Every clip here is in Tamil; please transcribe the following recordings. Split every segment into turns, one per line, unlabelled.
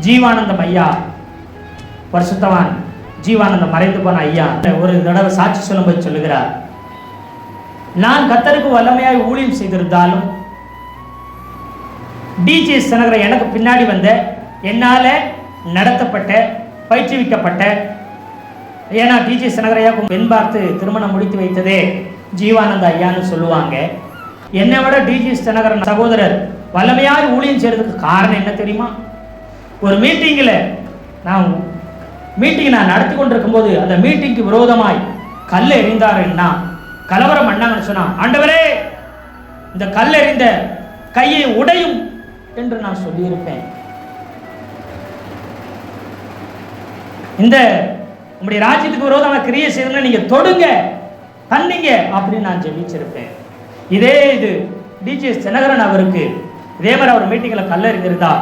ஜீவானந்தம் ஐயா, பரிசுத்தவான் ஜீவானந்தம் மறைந்து போன ஐயா ஒரு தடவை சாட்சி சொல்லும்போது சொல்லுகிறார், நான் கர்த்தருக்கு வல்லமையாய் ஊழியம் செய்திருந்தாலும் டிஜே தினகரை எனக்கு பின்னாடி வந்த என்னால நடத்தப்பட்ட பயிற்றுவிக்கப்பட்ட, ஏன்னா டிஜே தினகரையாவுக்கும் பெண் பார்த்து திருமணம் முடித்து வைத்ததே ஜீவானந்த ஐயான்னு சொல்லுவாங்க. என்னை விட டிஜே தினகரன் சகோதரர் வல்லமையாய் ஊழியம் செய்யறதுக்கு காரணம் என்ன தெரியுமா? ஒரு மீட்டிங்கில் நான் நடத்தி கொண்டிருக்கும் போது அந்த மீட்டிங்க்கு விரோதமாய் கல் எறிந்தாருன்னா, கலவரம் பண்ணாங்கன்னு சொன்னா, ஆண்டவரே இந்த கல் எறிந்த கையை உடையும் என்று நான் சொல்லியிருப்பேன். இந்த உங்களுடைய ராஜ்யத்துக்கு விரோதமாக கிரியை செய்யணும்னா நீங்க தொடுங்க, தண்டிங்க அப்படின்னு நான் ஜெபிச்சிருப்பேன். இது டிஜே தினகரன் அவருக்கு இதே மாதிரி அவர் மீட்டிங்கில் கல்ல எறிந்திருந்தா,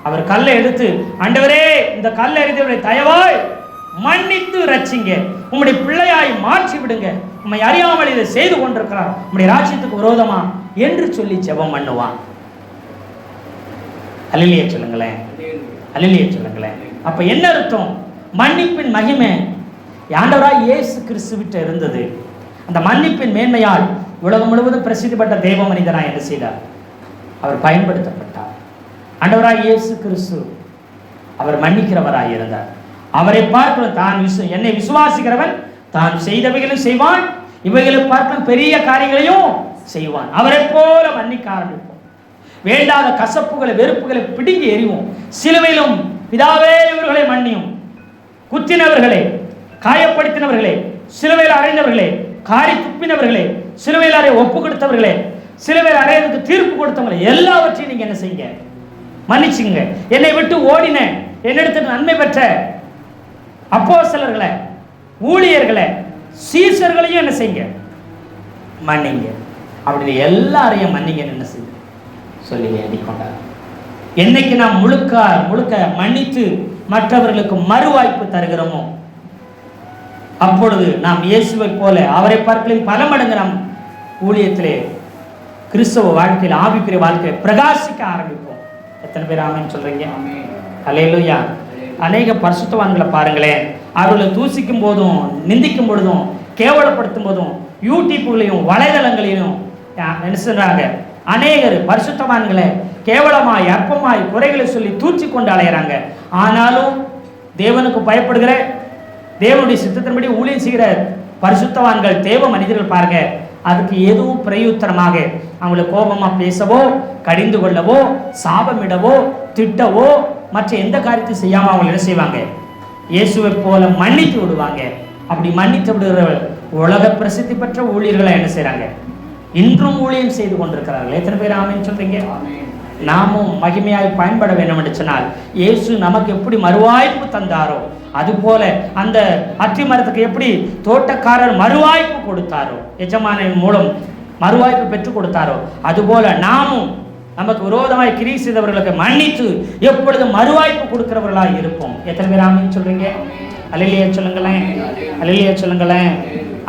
அவர் கல்லை எடுத்து, ஆண்டவரே இந்த கல்லை எறிந்தவரை தயவாய் மன்னித்து ரட்சிங்க, உம்முடைய பிள்ளையாய் மாற்றி விடுங்க, உம்மை அறியாமல் இதை செய்து கொண்டிருக்கிறார் உம்முடைய ராஜ்யத்துக்கு விரோதமா என்று சொல்லி ஜெபம் பண்ணுவான். அல்லேலூயா சொல்லுங்களேன், அல்லேலூயா சொல்லுங்களேன். அப்ப என்ன அர்த்தம்? மன்னிப்பின் மகிமை ஆண்டவராய் இயேசு கிறிஸ்துவிட்ட இருந்தது. அந்த மன்னிப்பின் மேன்மையால் உலகம் முழுவதும் பிரசித்தி பெற்ற தேவ மனிதனாய் என்ன செய்தார்? அவர் பயன்படுத்தப்பட்டார். ஆண்டவராய் இயேசு கிறிஸ்து அவர் மன்னிக்கிறவராய் இருந்தார். அவரை பார்க்கிறோம், தான் என்னை விசுவாசிக்கிறவன் தான் செய்தவைகளும் செய்வான், இவைகளை பார்க்க பெரிய காரியங்களையும் செய்வான். அவரை போல மன்னிக்க ஆரம்பிப்போம். வேண்டாத கசப்புகளை வெறுப்புகளை பிடுங்கி எறிவோம். சிலுவையிலும் பிதாவே இவர்களை மன்னியும், குத்தினவர்களே, காயப்படுத்தினவர்களே, சிலுவையில் அறைந்தவர்களே, காரி துப்பினவர்களே, சிலுவையில் அறைய ஒப்பு கொடுத்தவர்களே, சிலுவையில் அறையதுக்கு தீர்ப்பு கொடுத்தவர்களே, எல்லாவற்றையும் நீங்க என்ன செய்யுங்க? மன்னிச்சுங்க. என்னை விட்டு ஓடின, என்னிடத்தில் நன்மை பெற்ற அப்போஸ்தலர்களை, ஊழியர்களை, சீசர்களையும் என்ன செய்யுங்க? மன்னிங்க. அப்படி எல்லாரையும் மன்னிங்க என்ன செய்ய சொல்லி வேண்டிக் கொண்டார். என்னைக்கு நாம் முழுக்க மன்னித்து மற்றவர்களுக்கு மறுவாய்ப்பு தருகிறோமோ, அப்பொழுது நாம் இயேசுவை போல அவரை பார்க்கலின் பல மடங்கு நாம் ஊழியத்திலே கிறிஸ்தவ வாழ்க்கையில் ஆவிக்குரிய வாழ்க்கையை பிரகாசிக்க ஆரம்பிப்போம். எத்தனை பேர் ஆமென் சொல்றீங்க? அல்லேலூயா. அநேக பரிசுத்தவான்களை பாருங்களேன், அவர்களை தூசிக்கும் போதும் நிந்திக்கும் பொழுதும் கேவலப்படுத்தும் போதும் யூடியூப்களையும் வலைதளங்களையும் என்ன சொல்றாங்க, அநேகர் பரிசுத்தவான்களை கேவலமாய் அற்பமாய் குறைகளை சொல்லி தூற்றி கொண்டு அலைகிறாங்க. ஆனாலும் தேவனுக்கு பயப்படுகிற, தேவனுடைய சித்தத்தின்படி ஊழியம் செய்கிற பரிசுத்தவான்கள் தேவ மனிதர்கள் பாருங்க, அதுக்கு எதுவும் பிரயுத்தரமாக அவங்களை கோபமா பேசவோ, கடிந்து கொள்ளவோ, சாபமிடவோ, திட்டவோ, மற்ற எந்த காரியத்தையும் செய்யாம அவங்க என்ன செய்வாங்க? இயேசுவை போல மன்னித்து விடுவாங்க. அப்படி மன்னித்து விடுகிற உலக பிரசித்தி பெற்ற ஊழியர்களை என்ன செய்யறாங்க? இன்றும் ஊழியம் செய்து கொண்டிருக்கிறார்கள். எத்தனை பேர் ஆமென் சொல்றீங்க? நாமும் மகிமையாய் பயன்பட வேண்டும் என்று சொன்னால், இயேசு நமக்கு எப்படி மறுவாய்ப்பு தந்தாரோ, அதுபோல அந்த அத்தி மரத்துக்கு எப்படி தோட்டக்காரர் மறுவாய்ப்பு கொடுத்தாரோ, எஜமானின் மூலம் மறுவாய்ப்பு பெற்றுக் கொடுத்தாரோ, அதுபோல நாமும் நமக்கு விரோதமாய் கிரியை செய்தவர்களுக்கு மன்னித்து எப்பொழுதும் மறுவாய்ப்பு கொடுக்கிறவர்களாக இருப்போம். எத்தனை பேர் ஆமென் சொல்றீங்க? அல்லேலூயா சொல்லுங்களேன், அல்லேலூயா சொல்லுங்களேன்.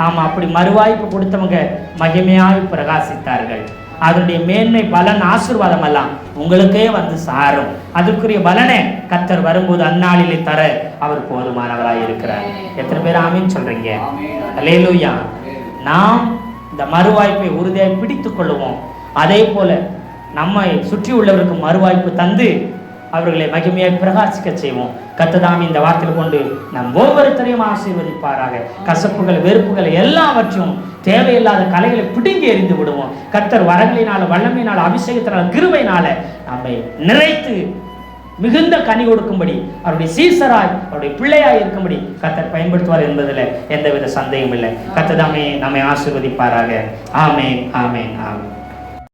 ஆமா, அப்படி மறுவாய்ப்பு கொடுத்தவங்க மகிமையாய் பிரகாசித்தார்கள். அதனுடைய மேன்மை, பலன், ஆசீர்வாதம் எல்லாம் உங்களுக்கே வந்து சாரும். அதற்குரிய பலனை கர்த்தர் வரும்போது அந்நாளிலே தர அவர் போதுமானவராய் இருக்கிறார். எத்தனை பேர் ஆமென் சொல்றீங்க? அல்லேலூயா. நாம் இந்த மறுவாய்ப்பை உறுதியாய் பிடித்துக் கொள்ளுவோம். அதே போல நம்மை சுற்றி உள்ளவருக்கு மறுவாய்ப்பு தந்து அவர்களை மகிமையாய் பிரகாசிக்க செய்வோம். கர்த்தர் இந்த வார்த்தையில் கொண்டு நம் ஒவ்வொருத்தரையும் ஆசீர்வதிப்பாராக. கசப்புகள், வெறுப்புகள் எல்லாவற்றையும் தேவையில்லாத கலைகளை பிடுங்கி எறிந்து விடுவோம். கர்த்தர் வரங்களினால, வல்லமையினால, அபிஷேகத்தினால, கிருபையினால நம்மை நிறைத்து மிகுந்த கனி கொடுக்கும்படி, அவருடைய சீசராய், அவருடைய பிள்ளையாய் இருக்கும்படி கர்த்தர் பயன்படுத்துவார் என்பதில் எந்தவித சந்தேகம் இல்லை. கர்த்தர் நம்மை ஆசீர்வதிப்பாராக. ஆமென், ஆமென், ஆமென்.